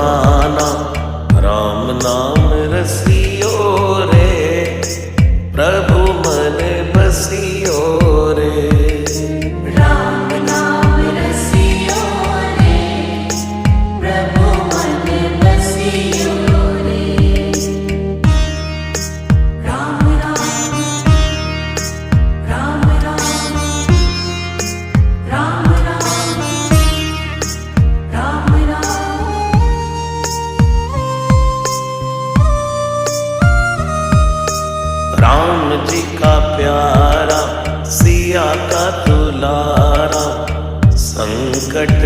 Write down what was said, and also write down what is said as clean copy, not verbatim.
जमाना, राम नाम रसियो रे, प्रभु मन बसियो रे। राम नाम रसियो रे, प्रभु मन बसियो रे। राम राम राम राम राम राम राम राम। राम जी का प्यारा, सिया का दुलारा, संकट